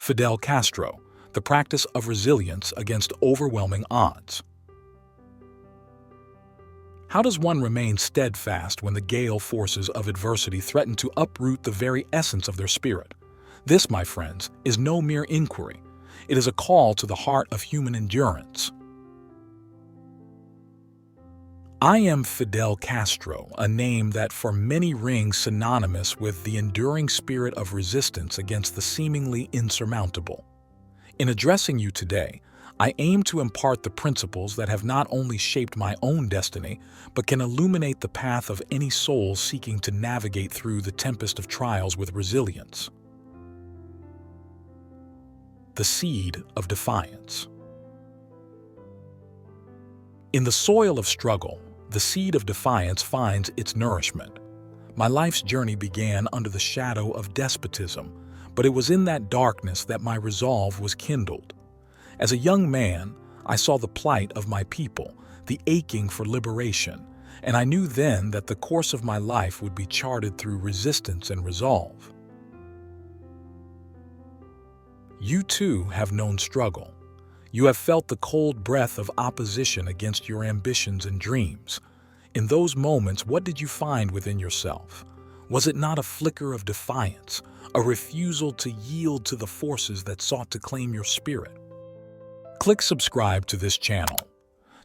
Fidel Castro, the practice of resilience against overwhelming odds. How does one remain steadfast when the gale forces of adversity threaten to uproot the very essence of their spirit? This, my friends, is no mere inquiry. It is a call to the heart of human endurance. I am Fidel Castro, a name that for many rings synonymous with the enduring spirit of resistance against the seemingly insurmountable. In addressing you today, I aim to impart the principles that have not only shaped my own destiny, but can illuminate the path of any soul seeking to navigate through the tempest of trials with resilience. The seed of defiance. In the soil of struggle, the seed of defiance finds its nourishment. My life's journey began under the shadow of despotism, but it was in that darkness that my resolve was kindled. As a young man, I saw the plight of my people, the aching for liberation, and I knew then that the course of my life would be charted through resistance and resolve. You too have known struggle. You have felt the cold breath of opposition against your ambitions and dreams. In those moments, what did you find within yourself? Was it not a flicker of defiance, a refusal to yield to the forces that sought to claim your spirit? Click subscribe to this channel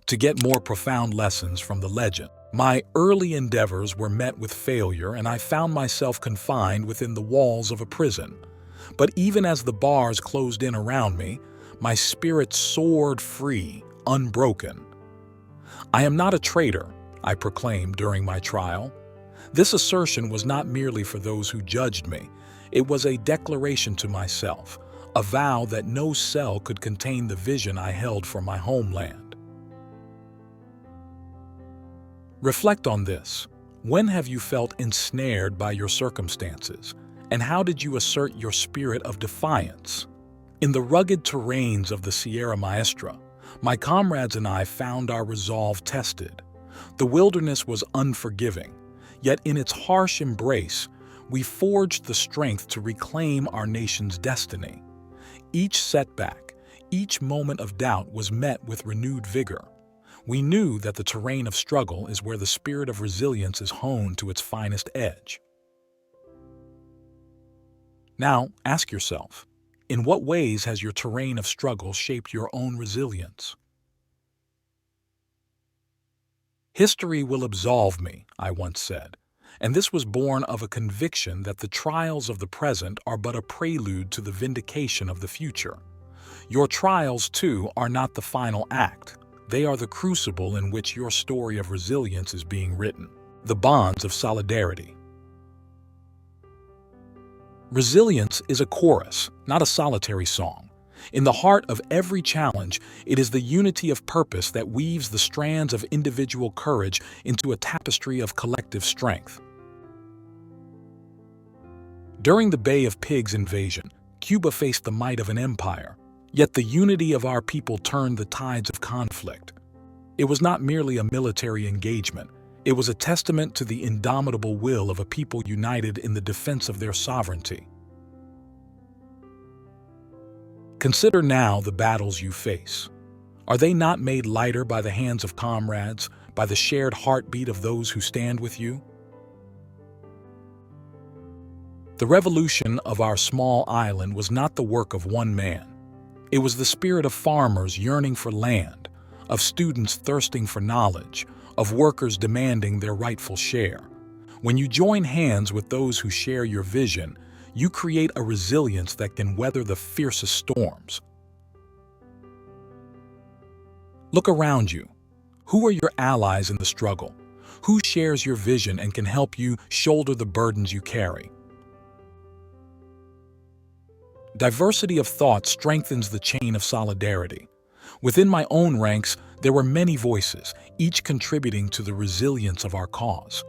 to get more profound lessons from the legend. My early endeavors were met with failure, and I found myself confined within the walls of a prison. But even as the bars closed in around me, my spirit soared free, unbroken. I am not a traitor, I proclaimed during my trial. This assertion was not merely for those who judged me. It was a declaration to myself, a vow that no cell could contain the vision I held for my homeland. Reflect on this. When have you felt ensnared by your circumstances? And how did you assert your spirit of defiance? In the rugged terrains of the Sierra Maestra, my comrades and I found our resolve tested. The wilderness was unforgiving, yet in its harsh embrace, we forged the strength to reclaim our nation's destiny. Each setback, each moment of doubt was met with renewed vigor. We knew that the terrain of struggle is where the spirit of resilience is honed to its finest edge. Now, ask yourself, in what ways has your terrain of struggle shaped your own resilience? History will absolve me, I once said, and this was born of a conviction that the trials of the present are but a prelude to the vindication of the future. Your trials, too, are not the final act. They are the crucible in which your story of resilience is being written. The bonds of solidarity. Resilience is a chorus, not a solitary song. In the heart of every challenge, it is the unity of purpose that weaves the strands of individual courage into a tapestry of collective strength. During the Bay of Pigs invasion, Cuba faced the might of an empire, yet the unity of our people turned the tides of conflict. It was not merely a military engagement. It was a testament to the indomitable will of a people united in the defense of their sovereignty. Consider now the battles you face. Are they not made lighter by the hands of comrades, by the shared heartbeat of those who stand with you? The revolution of our small island was not the work of one man. It was the spirit of farmers yearning for land, of students thirsting for knowledge, of workers demanding their rightful share. When you join hands with those who share your vision, you create a resilience that can weather the fiercest storms. Look around you. Who are your allies in the struggle? Who shares your vision and can help you shoulder the burdens you carry? Diversity of thought strengthens the chain of solidarity. Within my own ranks, there were many voices, each contributing to the resilience of our cause.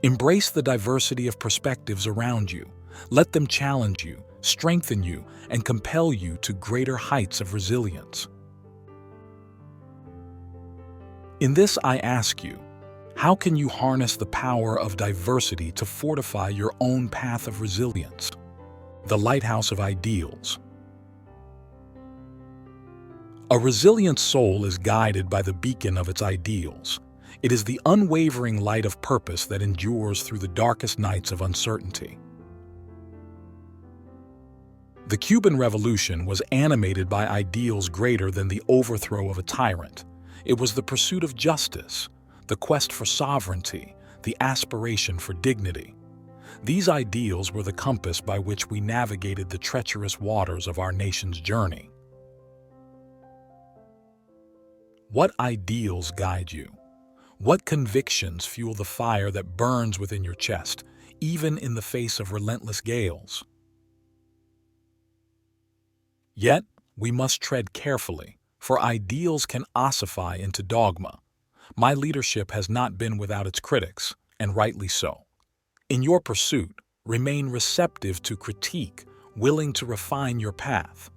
Embrace the diversity of perspectives around you. Let them challenge you, strengthen you, and compel you to greater heights of resilience. In this, I ask you, how can you harness the power of diversity to fortify your own path of resilience? The lighthouse of ideals. A resilient soul is guided by the beacon of its ideals. It is the unwavering light of purpose that endures through the darkest nights of uncertainty. The Cuban Revolution was animated by ideals greater than the overthrow of a tyrant. It was the pursuit of justice, the quest for sovereignty, the aspiration for dignity. These ideals were the compass by which we navigated the treacherous waters of our nation's journey. What ideals guide you? What convictions fuel the fire that burns within your chest, even in the face of relentless gales? Yet, we must tread carefully, for ideals can ossify into dogma. My leadership has not been without its critics, and rightly so. In your pursuit, remain receptive to critique, willing to refine your path.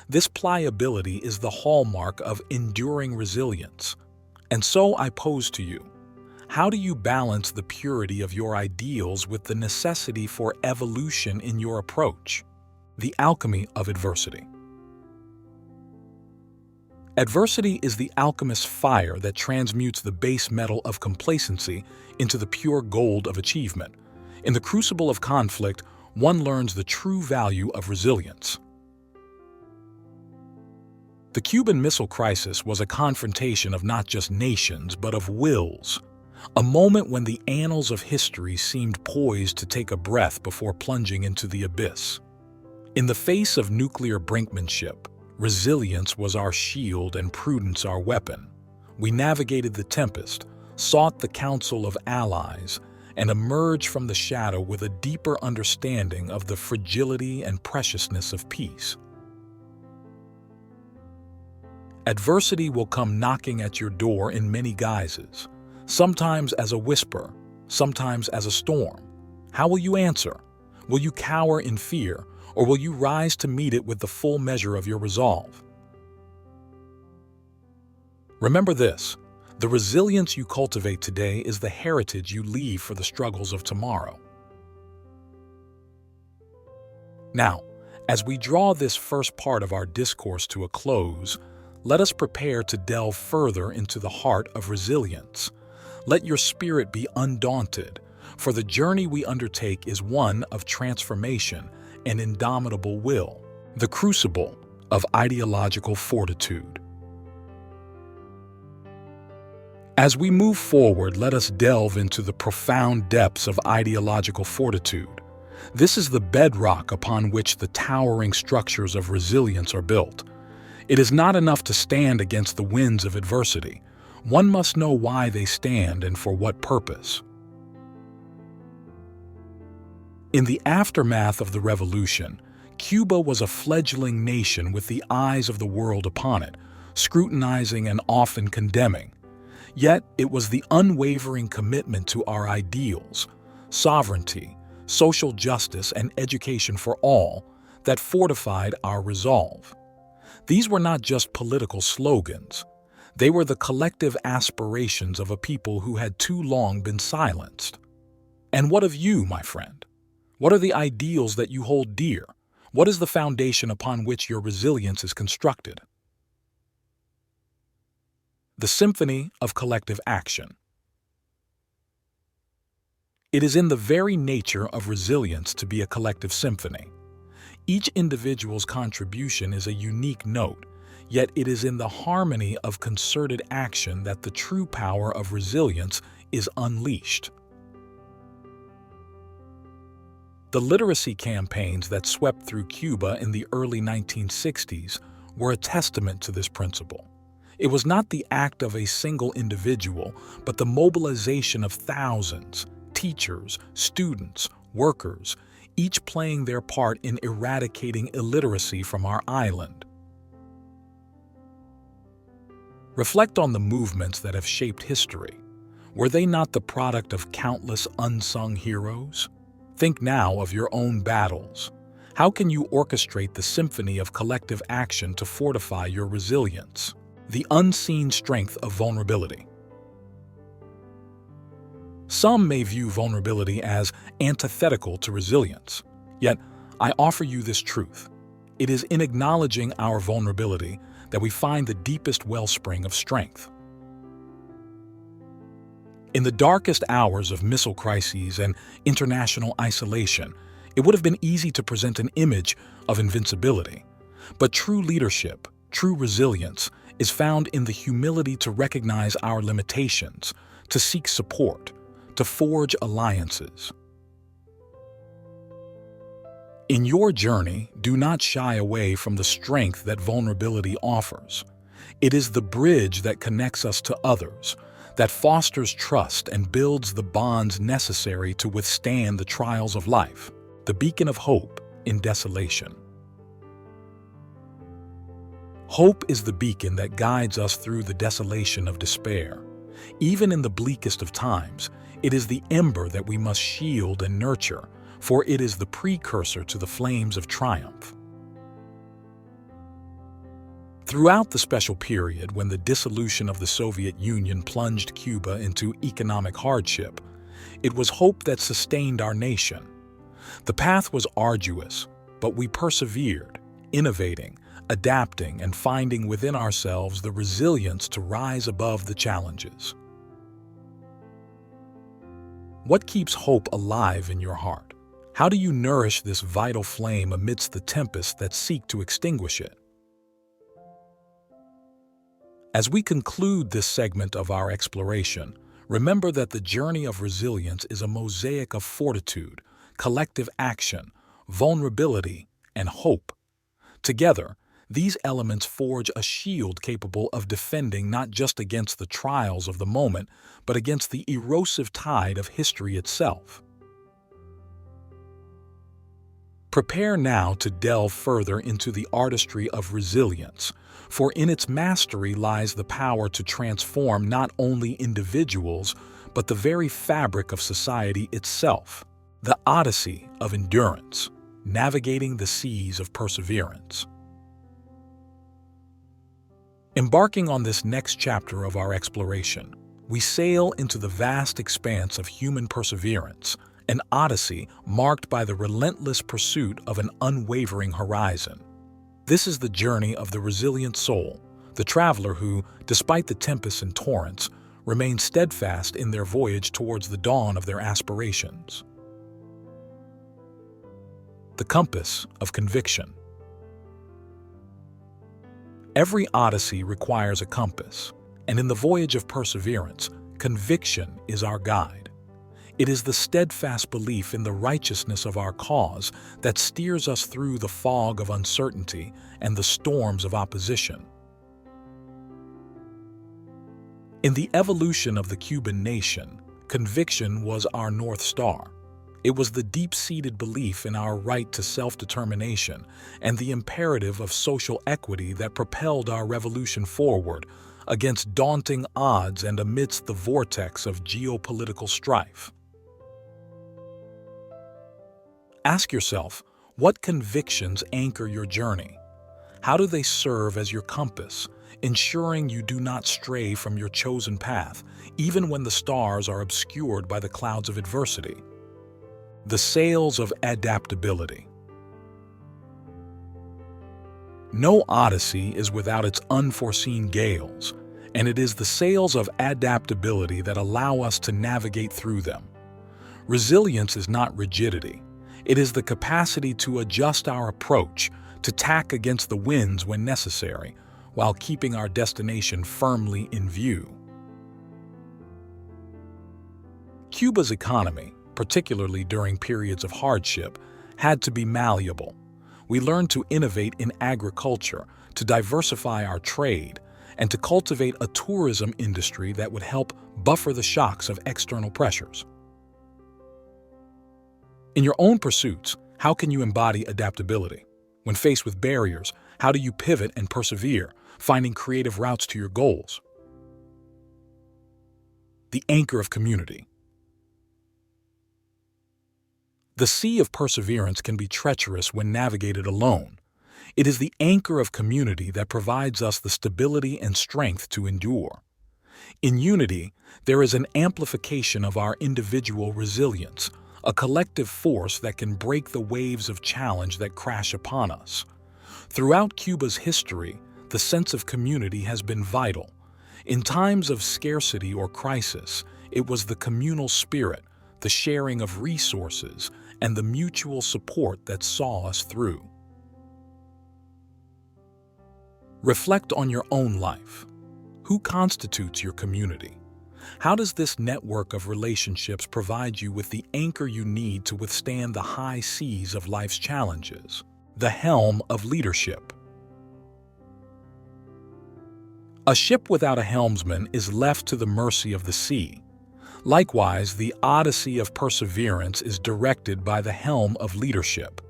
This pliability is the hallmark of enduring resilience. And so I pose to you, how do you balance the purity of your ideals with the necessity for evolution in your approach? The alchemy of adversity. Adversity is the alchemist's fire that transmutes the base metal of complacency into the pure gold of achievement. In the crucible of conflict, one learns the true value of resilience. The Cuban Missile Crisis was a confrontation of not just nations, but of wills. A moment when the annals of history seemed poised to take a breath before plunging into the abyss. In the face of nuclear brinkmanship, resilience was our shield and prudence our weapon. We navigated the tempest, sought the counsel of allies, and emerged from the shadow with a deeper understanding of the fragility and preciousness of peace. Adversity will come knocking at your door in many guises, sometimes as a whisper, sometimes as a storm. How will you answer? Will you cower in fear, or will you rise to meet it with the full measure of your resolve? Remember this, the resilience you cultivate today is the heritage you leave for the struggles of tomorrow. Now, as we draw this first part of our discourse to a close, let us prepare to delve further into the heart of resilience. Let your spirit be undaunted, for the journey we undertake is one of transformation and indomitable will, the crucible of ideological fortitude. As we move forward, let us delve into the profound depths of ideological fortitude. This is the bedrock upon which the towering structures of resilience are built. It is not enough to stand against the winds of adversity. One must know why they stand and for what purpose. In the aftermath of the revolution, Cuba was a fledgling nation with the eyes of the world upon it, scrutinizing and often condemning. Yet it was the unwavering commitment to our ideals, sovereignty, social justice, and education for all that fortified our resolve. These were not just political slogans. They were the collective aspirations of a people who had too long been silenced. And what of you, my friend? What are the ideals that you hold dear? What is the foundation upon which your resilience is constructed? The symphony of collective action. It is in the very nature of resilience to be a collective symphony. Each individual's contribution is a unique note, yet it is in the harmony of concerted action that the true power of resilience is unleashed. The literacy campaigns that swept through Cuba in the early 1960s were a testament to this principle. It was not the act of a single individual, but the mobilization of thousands, teachers, students, workers, each playing their part in eradicating illiteracy from our island. Reflect on the movements that have shaped history. Were they not the product of countless unsung heroes? Think now of your own battles. How can you orchestrate the symphony of collective action to fortify your resilience? The unseen strength of vulnerability. Some may view vulnerability as antithetical to resilience, yet I offer you this truth. It is in acknowledging our vulnerability that we find the deepest wellspring of strength. In the darkest hours of missile crises and international isolation, it would have been easy to present an image of invincibility. But true leadership, true resilience, is found in the humility to recognize our limitations, to seek support, to forge alliances. In your journey, do not shy away from the strength that vulnerability offers. It is the bridge that connects us to others, that fosters trust and builds the bonds necessary to withstand the trials of life, the beacon of hope in desolation. Hope is the beacon that guides us through the desolation of despair. Even in the bleakest of times, it is the ember that we must shield and nurture, for it is the precursor to the flames of triumph. Throughout the special period when the dissolution of the Soviet Union plunged Cuba into economic hardship, it was hope that sustained our nation. The path was arduous, but we persevered, innovating, adapting, and finding within ourselves the resilience to rise above the challenges. What keeps hope alive in your heart? How do you nourish this vital flame amidst the tempests that seek to extinguish it? As we conclude this segment of our exploration, remember that the journey of resilience is a mosaic of fortitude, collective action, vulnerability, and hope. Together, these elements forge a shield capable of defending not just against the trials of the moment, but against the erosive tide of history itself. Prepare now to delve further into the artistry of resilience, for in its mastery lies the power to transform not only individuals, but the very fabric of society itself. The Odyssey of endurance, navigating the seas of perseverance. Embarking on this next chapter of our exploration, we sail into the vast expanse of human perseverance, an odyssey marked by the relentless pursuit of an unwavering horizon. This is the journey of the resilient soul, the traveler who, despite the tempests and torrents, remains steadfast in their voyage towards the dawn of their aspirations. The compass of conviction. Every odyssey requires a compass, and in the voyage of perseverance, conviction is our guide. It is the steadfast belief in the righteousness of our cause that steers us through the fog of uncertainty and the storms of opposition. In the evolution of the Cuban nation, conviction was our North Star. It was the deep-seated belief in our right to self-determination and the imperative of social equity that propelled our revolution forward against daunting odds and amidst the vortex of geopolitical strife. Ask yourself, what convictions anchor your journey? How do they serve as your compass, ensuring you do not stray from your chosen path, even when the stars are obscured by the clouds of adversity? The sails of adaptability. No odyssey is without its unforeseen gales, and it is the sails of adaptability that allow us to navigate through them. Resilience is not rigidity. It is the capacity to adjust our approach, to tack against the winds when necessary, while keeping our destination firmly in view. Cuba's economy, particularly during periods of hardship, had to be malleable. We learned to innovate in agriculture, to diversify our trade, and to cultivate a tourism industry that would help buffer the shocks of external pressures. In your own pursuits, how can you embody adaptability? When faced with barriers, how do you pivot and persevere, finding creative routes to your goals? The anchor of community. The sea of perseverance can be treacherous when navigated alone. It is the anchor of community that provides us the stability and strength to endure. In unity, there is an amplification of our individual resilience, a collective force that can break the waves of challenge that crash upon us. Throughout Cuba's history, the sense of community has been vital. In times of scarcity or crisis, it was the communal spirit, the sharing of resources, and the mutual support that saw us through. Reflect on your own life. Who constitutes your community? How does this network of relationships provide you with the anchor you need to withstand the high seas of life's challenges? The helm of leadership. A ship without a helmsman is left to the mercy of the sea. Likewise, the Odyssey of perseverance is directed by the helm of leadership.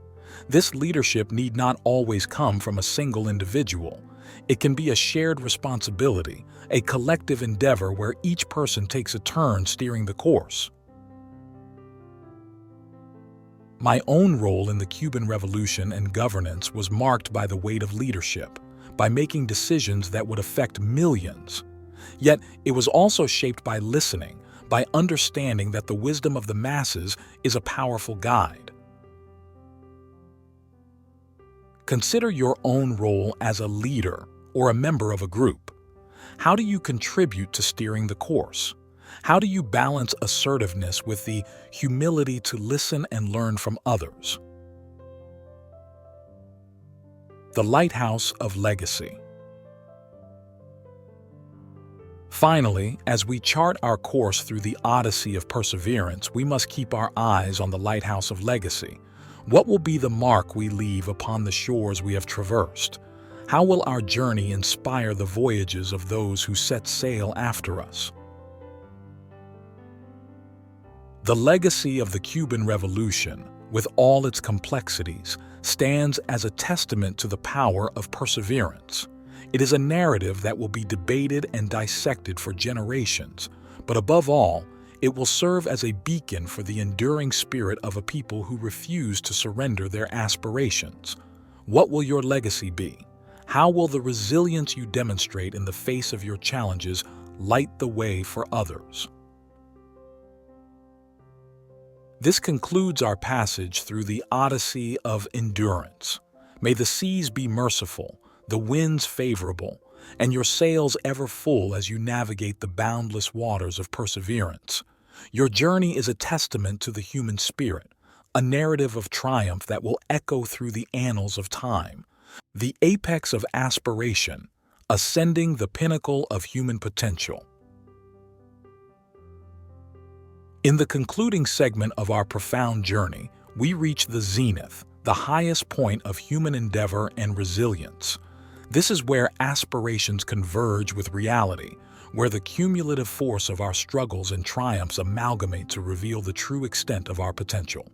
This leadership need not always come from a single individual. It can be a shared responsibility, a collective endeavor where each person takes a turn steering the course. My own role in the Cuban Revolution and governance was marked by the weight of leadership, by making decisions that would affect millions. Yet, it was also shaped by listening, by understanding that the wisdom of the masses is a powerful guide. Consider your own role as a leader or a member of a group. How do you contribute to steering the course? How do you balance assertiveness with the humility to listen and learn from others? The lighthouse of legacy. Finally, as we chart our course through the Odyssey of perseverance, we must keep our eyes on the lighthouse of legacy. What will be the mark we leave upon the shores we have traversed? How will our journey inspire the voyages of those who set sail after us? The legacy of the Cuban Revolution, with all its complexities, stands as a testament to the power of perseverance. It is a narrative that will be debated and dissected for generations, but above all, it will serve as a beacon for the enduring spirit of a people who refuse to surrender their aspirations. What will your legacy be? How will the resilience you demonstrate in the face of your challenges light the way for others? This concludes our passage through the Odyssey of endurance. May the seas be merciful, the winds favorable, and your sails ever full as you navigate the boundless waters of perseverance. Your journey is a testament to the human spirit, a narrative of triumph that will echo through the annals of time. The apex of aspiration, ascending the pinnacle of human potential. In the concluding segment of our profound journey, we reach the zenith, the highest point of human endeavor and resilience. This is where aspirations converge with reality, where the cumulative force of our struggles and triumphs amalgamate to reveal the true extent of our potential.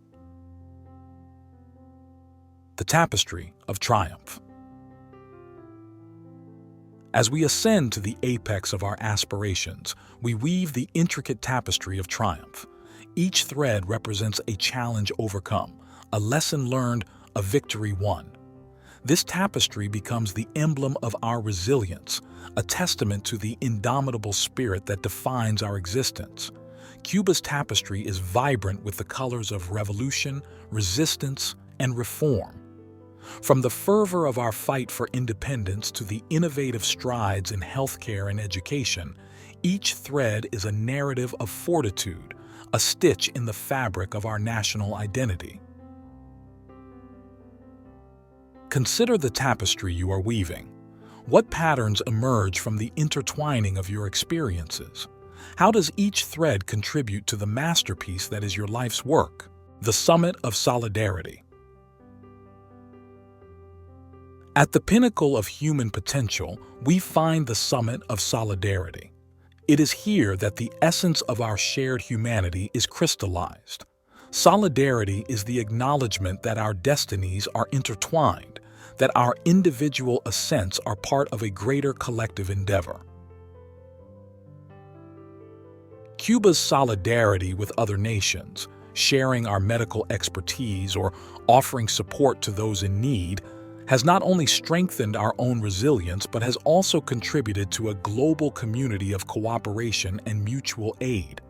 The tapestry of triumph. As we ascend to the apex of our aspirations, we weave the intricate tapestry of triumph. Each thread represents a challenge overcome, a lesson learned, a victory won. This tapestry becomes the emblem of our resilience, a testament to the indomitable spirit that defines our existence. Cuba's tapestry is vibrant with the colors of revolution, resistance, and reform. From the fervor of our fight for independence to the innovative strides in healthcare and education, each thread is a narrative of fortitude, a stitch in the fabric of our national identity. Consider the tapestry you are weaving. What patterns emerge from the intertwining of your experiences? How does each thread contribute to the masterpiece that is your life's work? The summit of solidarity. At the pinnacle of human potential, we find the summit of solidarity. It is here that the essence of our shared humanity is crystallized. Solidarity is the acknowledgement that our destinies are intertwined, that our individual ascents are part of a greater collective endeavor. Cuba's solidarity with other nations, sharing our medical expertise or offering support to those in need, has not only strengthened our own resilience but has also contributed to a global community of cooperation and mutual aid.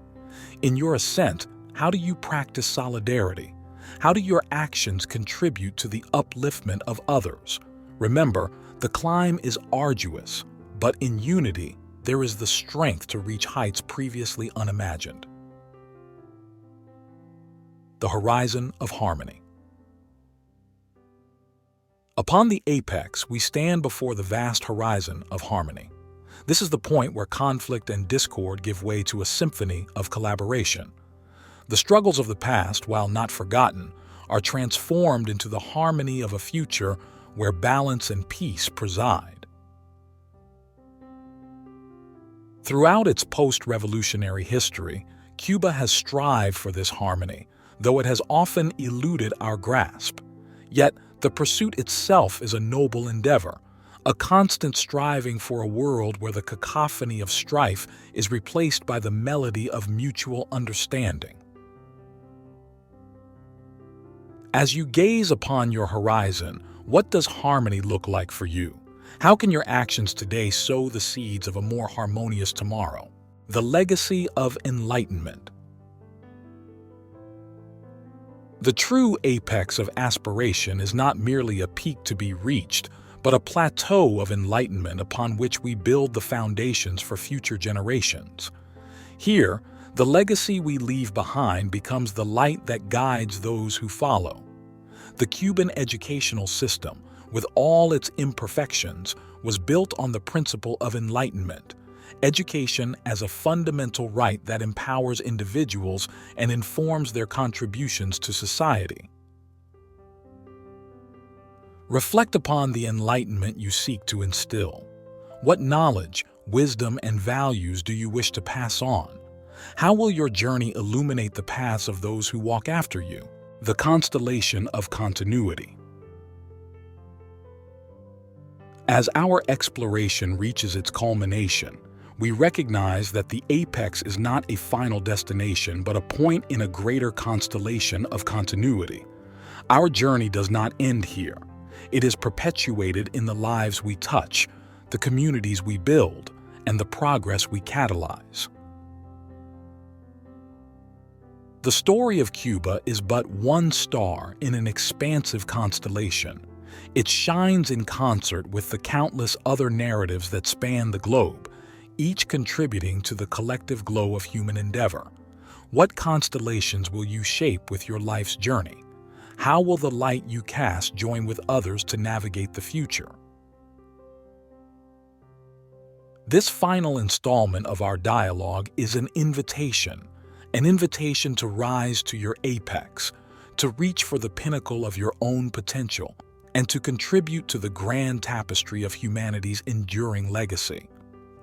In your ascent, how do you practice solidarity? How do your actions contribute to the upliftment of others? Remember, the climb is arduous, but in unity, there is the strength to reach heights previously unimagined. The horizon of harmony. Upon the apex, we stand before the vast horizon of harmony. This is the point where conflict and discord give way to a symphony of collaboration. The struggles of the past, while not forgotten, are transformed into the harmony of a future where balance and peace preside. Throughout its post-revolutionary history, Cuba has strived for this harmony, though it has often eluded our grasp. Yet, the pursuit itself is a noble endeavor, a constant striving for a world where the cacophony of strife is replaced by the melody of mutual understanding. As you gaze upon your horizon, what does harmony look like for you? How can your actions today sow the seeds of a more harmonious tomorrow? The legacy of enlightenment. The true apex of aspiration is not merely a peak to be reached, but a plateau of enlightenment upon which we build the foundations for future generations. Here, the legacy we leave behind becomes the light that guides those who follow. The Cuban educational system, with all its imperfections, was built on the principle of enlightenment, education as a fundamental right that empowers individuals and informs their contributions to society. Reflect upon the enlightenment you seek to instill. What knowledge, wisdom, and values do you wish to pass on? How will your journey illuminate the paths of those who walk after you? The constellation of continuity. As our exploration reaches its culmination, we recognize that the apex is not a final destination but a point in a greater constellation of continuity. Our journey does not end here. It is perpetuated in the lives we touch, the communities we build, and the progress we catalyze. The story of Cuba is but one star in an expansive constellation. It shines in concert with the countless other narratives that span the globe, each contributing to the collective glow of human endeavor. What constellations will you shape with your life's journey? How will the light you cast join with others to navigate the future? This final installment of our dialogue is an invitation to rise to your apex, to reach for the pinnacle of your own potential, and to contribute to the grand tapestry of humanity's enduring legacy.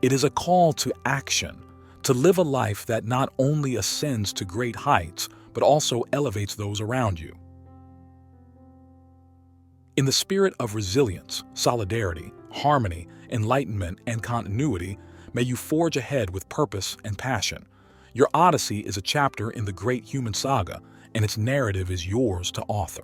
It is a call to action, to live a life that not only ascends to great heights, but also elevates those around you. In the spirit of resilience, solidarity, harmony, enlightenment, and continuity, may you forge ahead with purpose and passion. Your Odyssey is a chapter in the great human saga, and its narrative is yours to author.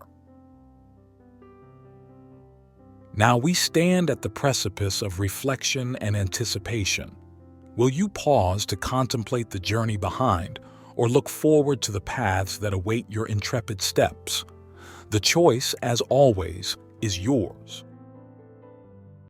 Now we stand at the precipice of reflection and anticipation. Will you pause to contemplate the journey behind, or look forward to the paths that await your intrepid steps? The choice, as always, is yours.